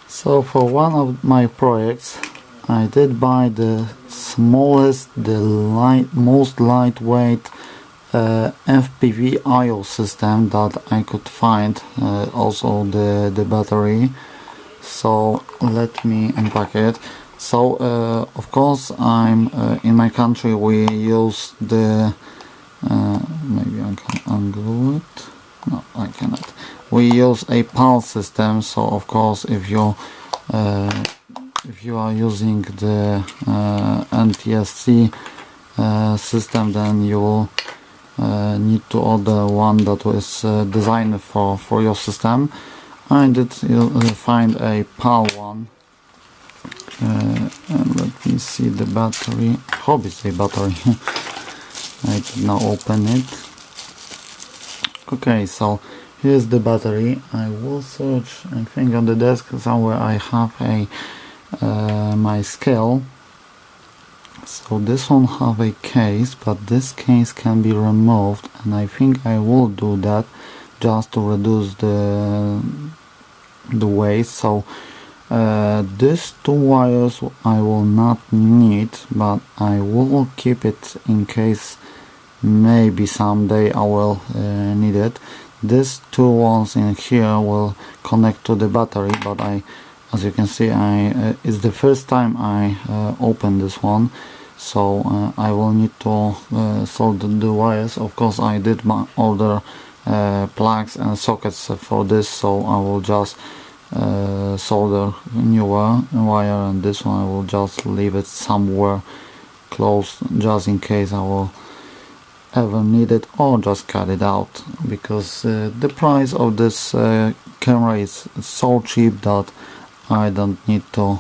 So for one of my projects I did buy the smallest, most lightweight FPV AIO system that I could find, also the battery. So let me unpack it. So of course I'm in my country we use the maybe I can unglue it. No, I cannot. We use a PAL system, so of course if you are using the NTSC system, then you will need to order one that was designed for your system. I did find a PAL one, and let me see the battery. Hope it's a battery. I can now open it. Okay, so here's the battery. I will search, I think on the desk somewhere I have a my scale. So this one have a case, but this case can be removed, and I think I will do that just to reduce the weight. So these two wires I will not need, but I will keep it in case maybe someday I will need it. These two ones in here will connect to the battery, but as you can see, it's the first time I open this one, so I will need to solder the wires. Of course I did order plugs and sockets for this, so I will just solder new wire, and this one I will just leave it somewhere close just in case I will ever need it, or just cut it out, because the price of this camera is so cheap that I don't need to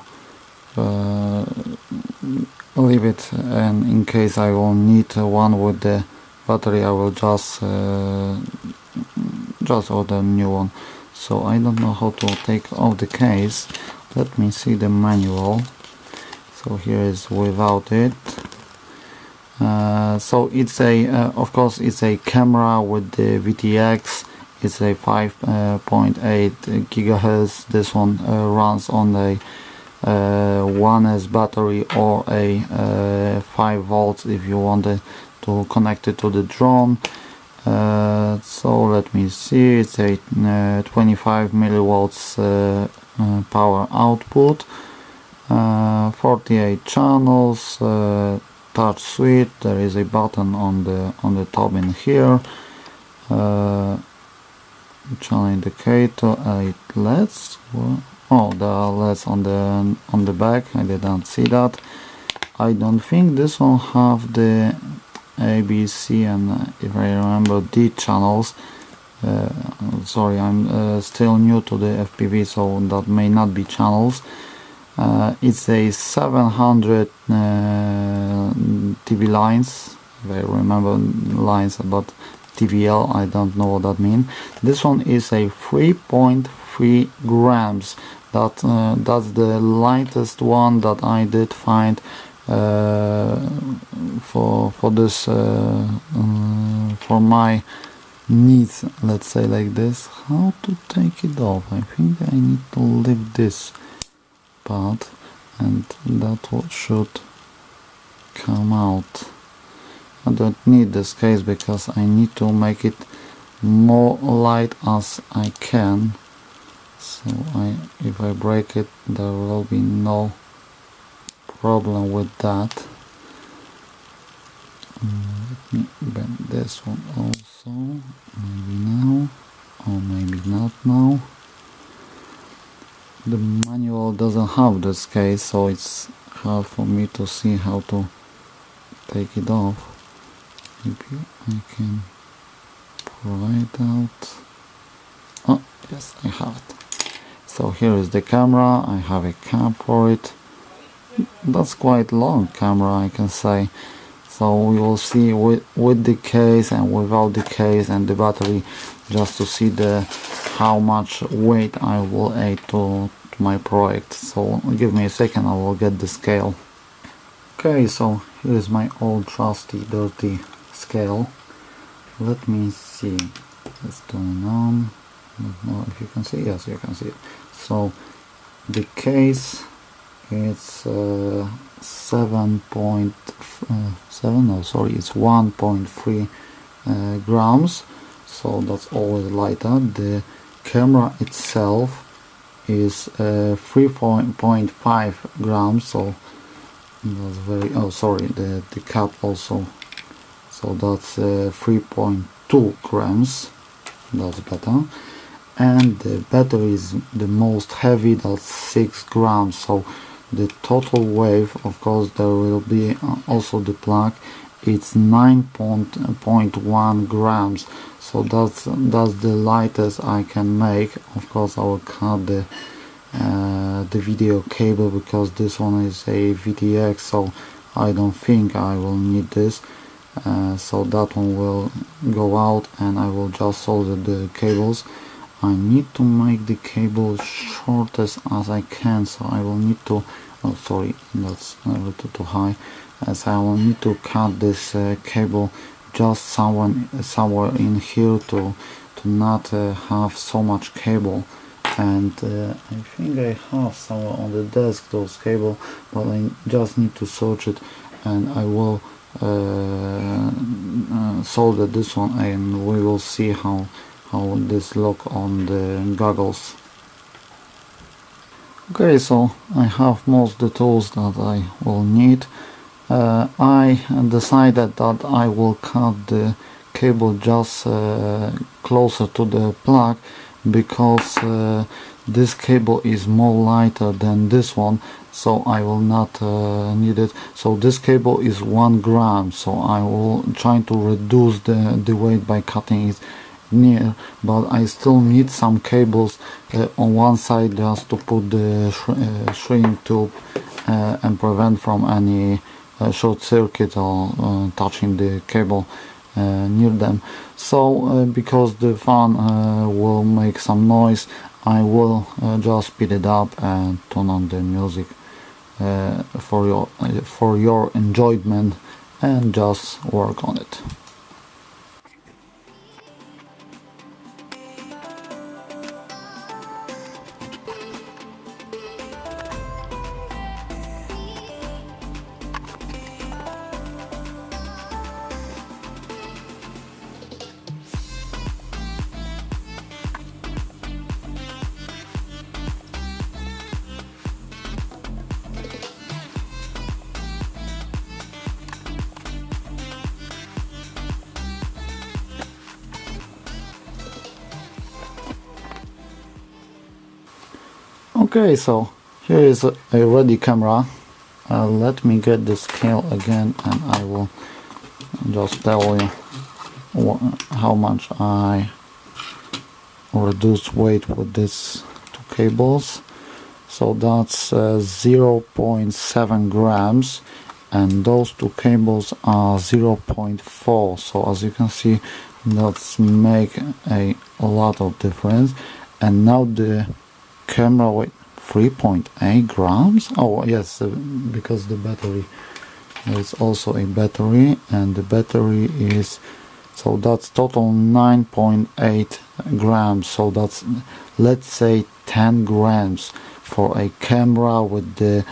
leave it, and in case I will need one with the battery I will just order a new one. So I don't know how to take off the case. Let me see the manual. So here is without it. So it's a of course it's a camera with the VTX. It's a 5.8 gigahertz. This one runs on a 1S battery or a 5 volts if you wanted to connect it to the drone. So let me see, it's a 25 milliwatts power output, 48 channels, touch suite. There is a button on the top in here, channel indicator, 8 LEDs. Oh, there are LEDs on the back. I didn't see that. I don't think this one have the A, B, C, and if I remember, D channels. Sorry, I'm still new to the FPV, so that may not be channels. It's a 700 TV lines, if I remember lines, but TVL, I don't know what that means. This one is a 3.3 grams. That's the lightest one that I did find for this for my needs, let's say like this. How to take it off? I think I need to leave this part, and that should come out. I don't need this case because I need to make it more light as I can. So if I break it, there will be no problem with that. Let me bend this one also, maybe now, or maybe not now. The manual doesn't have this case, so it's hard for me to see how to take it off. Maybe I can pry it out. Oh yes, I have it. So here is the camera. I have a cap for it. That's quite long camera, I can say. So we will see with the case and without the case and the battery, just to see how much weight I will add to my project. So give me a second, I will get the scale. Okay, so here is my old trusty dirty scale. Let me see. Let's turn it on. I don't know if you can see. Yes, you can see it. So the case it's 7.7, no sorry, it's 1.3 grams, so that's always lighter. The camera itself is 3.5 grams, so that's very, oh sorry, the cap also, so that's 3.2 grams, that's better. And the battery is the most heavy, that's 6 grams, so the total weight, of course there will be also the plug, it's 9.1 grams, so that's the lightest I can make. Of course I will cut the video cable because this one is a VTX, so I don't think I will need this, so that one will go out and I will just solder the cables. I need to make the cable shortest as I can, so I will need to, oh sorry, that's a little too high, as I will need to cut this cable just somewhere in here to not have so much cable. And I think I have somewhere on the desk those cable, but I just need to search it, and I will solder this one and we will see how this look on the goggles. Okay, so I have most of the tools that I will need. I decided that I will cut the cable just closer to the plug because this cable is more lighter than this one, so I will not need it. So this cable is 1 gram, so I will try to reduce the weight by cutting it near, but I still need some cables on one side just to put the shrink tube and prevent from any short circuit or touching the cable near them. So because the fan will make some noise, I will just speed it up and turn on the music for your enjoyment and just work on it. Okay, so here is a ready camera. Let me get the scale again and I will just tell you how much I reduced weight with these two cables. So that's 0.7 grams and those two cables are 0.4. So as you can see, that's make a lot of difference. And now the camera weight 3.8 grams. Oh yes, because the battery is also a battery, and the battery is, so that's total 9.8 grams. So that's, let's say, 10 grams for a camera with the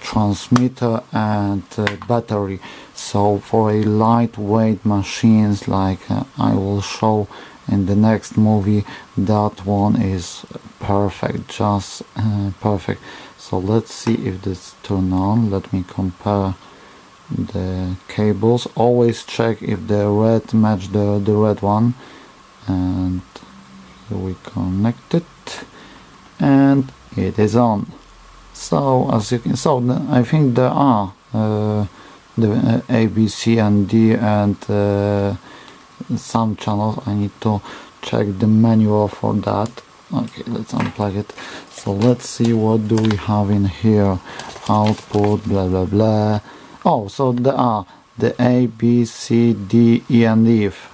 transmitter and battery. So for a lightweight machines like I will show in the next movie, that one is perfect, just perfect. So let's see if this turn on. Let me compare the cables. Always check if the red match the red one, and here we connect it and it is on. So as you can, so I think there are the A, B, C and D and some channels. I need to check the manual for that. Okay, let's unplug it. So let's see, what do we have in here? Output, blah blah blah. Oh, so there are the A, B, C, D, E and F.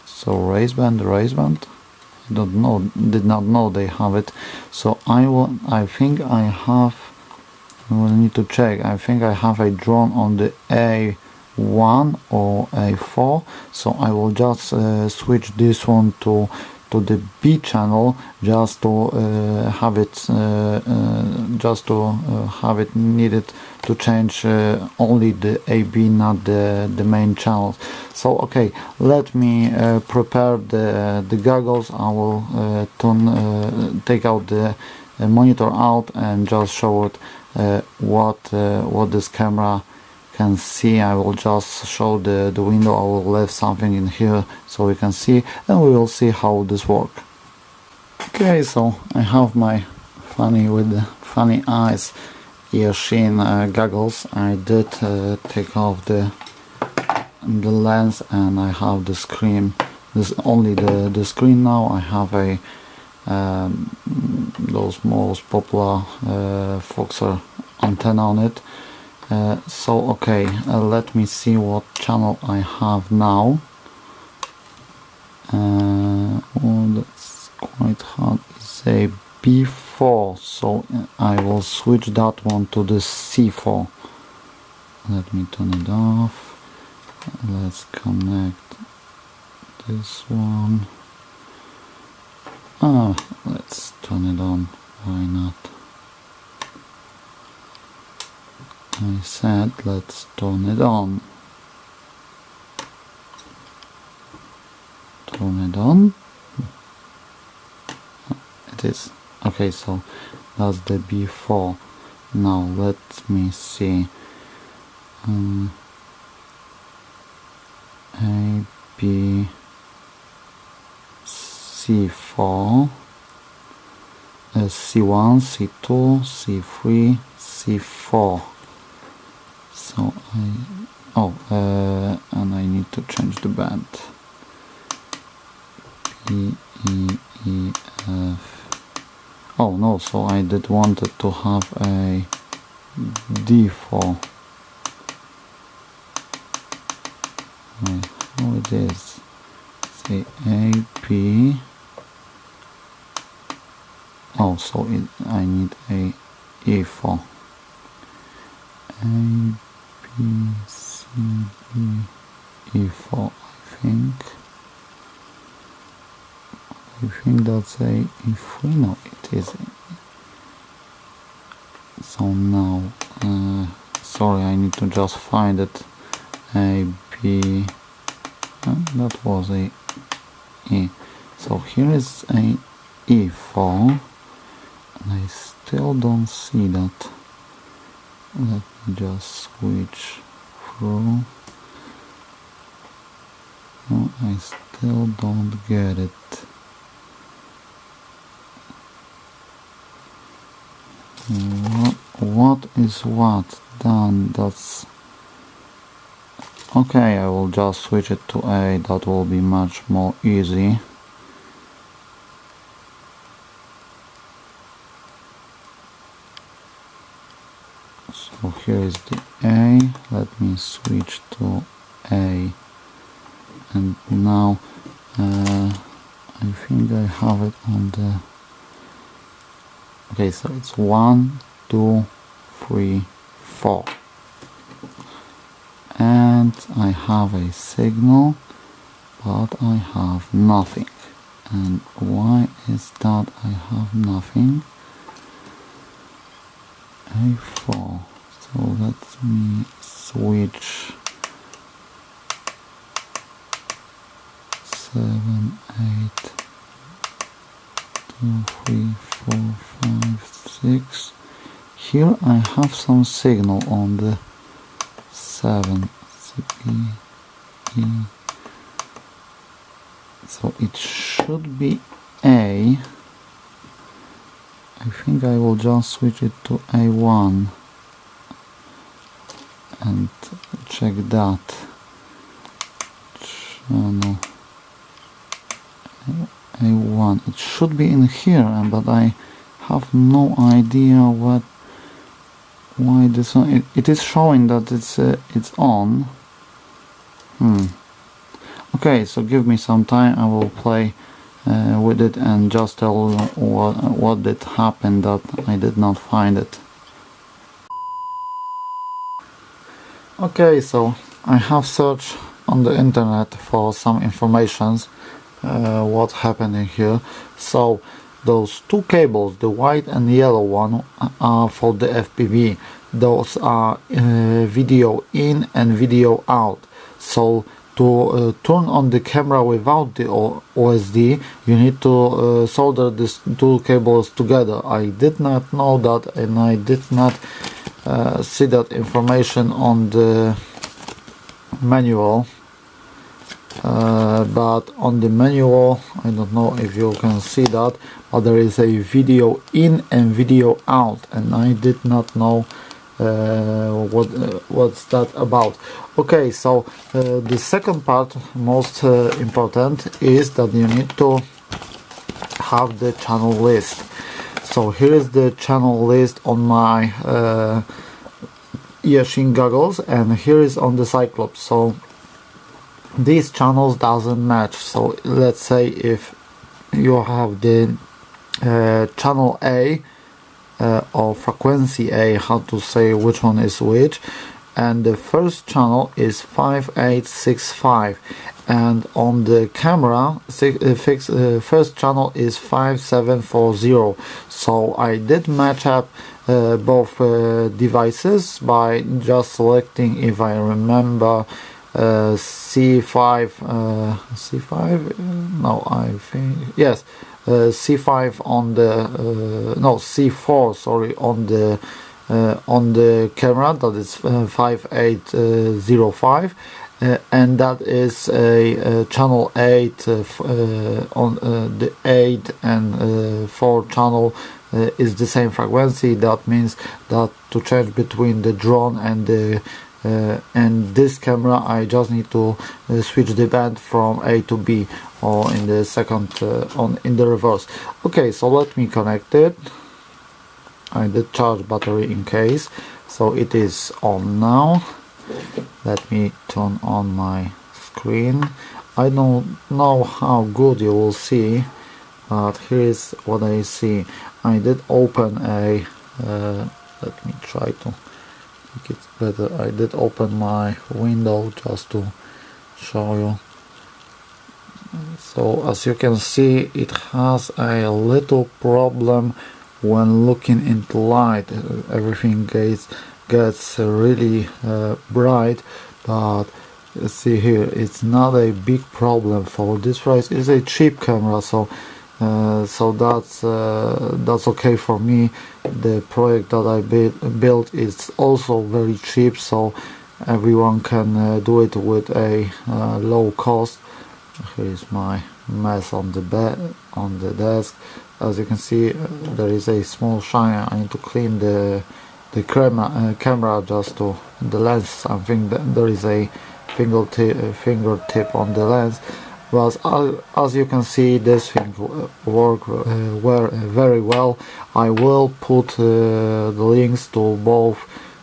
So race band. I don't know, did not know they have it. So I think I have, I will need to check. I think I have a drone on the A1 or A4. So I will just switch this one to to the B channel just to have it needed to change only the AB, not the main channels. So okay, let me prepare the goggles. I will take out the monitor out and just show it what this camera can see. I will just show the window. I will leave something in here so we can see, and we will see how this works. Okay, so I have my funny eyes Ikson goggles. I did take off the lens, and I have the screen. This only the screen now. I have a those most popular Foxer antenna on it. So okay, let me see what channel I have now. Oh, that's quite hard. It's a B4, so I will switch that one to the C4. Let me turn it off. Let's connect this one. Let's turn it on. Why not? I said let's turn it on. Turn it on. It is. Okay, so that's the B4. Now let me see. A, B, C4, C1, C2, C3, C4. So and I need to change the band. P, E, E, F. Oh no, so I did wanted to have a D4. How it is? Say A, P. Oh, so I need a E4. A, B, C, D, E4, I think that's a E3. No, it is. So now, sorry, I need to just find it. A, B, that was a E. So here is a E4, and I still don't see that. Let me just switch through. No, I still don't get it. What is what? Then that's okay. I will just switch it to A. That will be much more easy. So here is the A. Let me switch to A, and now I think I have it on the. Okay, so it's 1, 2, 3, 4, and I have a signal, but I have nothing. And why is that I have nothing? A4. So let me switch 7, 8, 2, 3, 4, 5, 6. Here I have some signal on the 7. C, E. So it should be A. I think I will just switch it to A1 and check that channel. A1. It should be in here, but I have no idea why this one. It is showing that it's on. Okay, so give me some time. I will play with it and just tell what did happen that I did not find it. Okay, so I have searched on the internet for some informations, what's happening here. So those two cables, the white and yellow one, are for the FPV. Those are video in and video out. So to turn on the camera without the OSD, you need to solder these two cables together. I did not know that, and I did not see that information on the manual. But on the manual, I don't know if you can see that, but there is a video in and video out, and I did not know what's that about. Okay, so the second part, most important, is that you need to have the channel list. So here is the channel list on my Ikson goggles, and here is on the Cyclops. So these channels doesn't match. So let's say if you have the channel A or frequency A, how to say which one is which, and the first channel is 5865, and on the camera first channel is 5740. So I did match up both devices by just selecting, if I remember, C5 no, I think yes, C5 on the no, C4, sorry, on the camera, that is 5805, and that is a channel 8 on the 8 and 4 channel is the same frequency. That means that to change between the drone and the and this camera, I just need to switch the band from A to B, or in the second in the reverse. Okay, so let me connect it. I did charge battery in case, so it is on now. Let me turn on my screen. I don't know how good you will see, but here is what I see. I did open a let me try to make it better. I did open my window just to show you. So as you can see, it has a little problem when looking into light. Everything gets really bright, but see here, it's not a big problem for this price. It's a cheap camera, so that's okay for me. The project that I built is also very cheap, so everyone can do it with a low cost. Here is my mess on the desk. As you can see, there is a small shine. I need to clean the camera just to the lens. I think that there is a fingertip on the lens. But as you can see, this thing work very well. I will put the links to both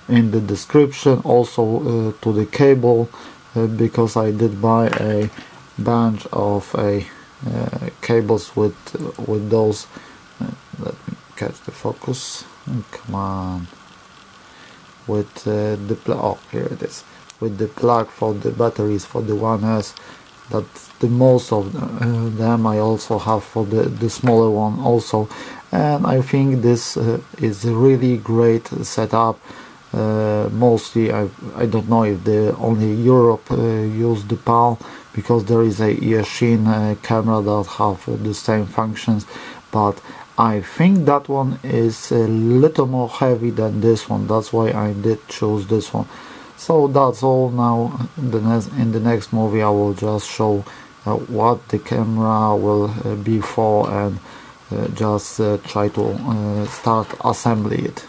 in the description, also to the cable, because I did buy a bunch of cables with those. Let me catch the focus. Come on. With the plug. Oh, here it is. With the plug for the batteries for the 1S. That's the most of them. I also have for the smaller one also, and I think this is a really great setup. Mostly I don't know if only Europe use the PAL, because there is a Ikson camera that have the same functions, but I think that one is a little more heavy than this one. That's why I did choose this one. So that's all. Now in the next movie I will just show what the camera will be for, and just try to start assembly it.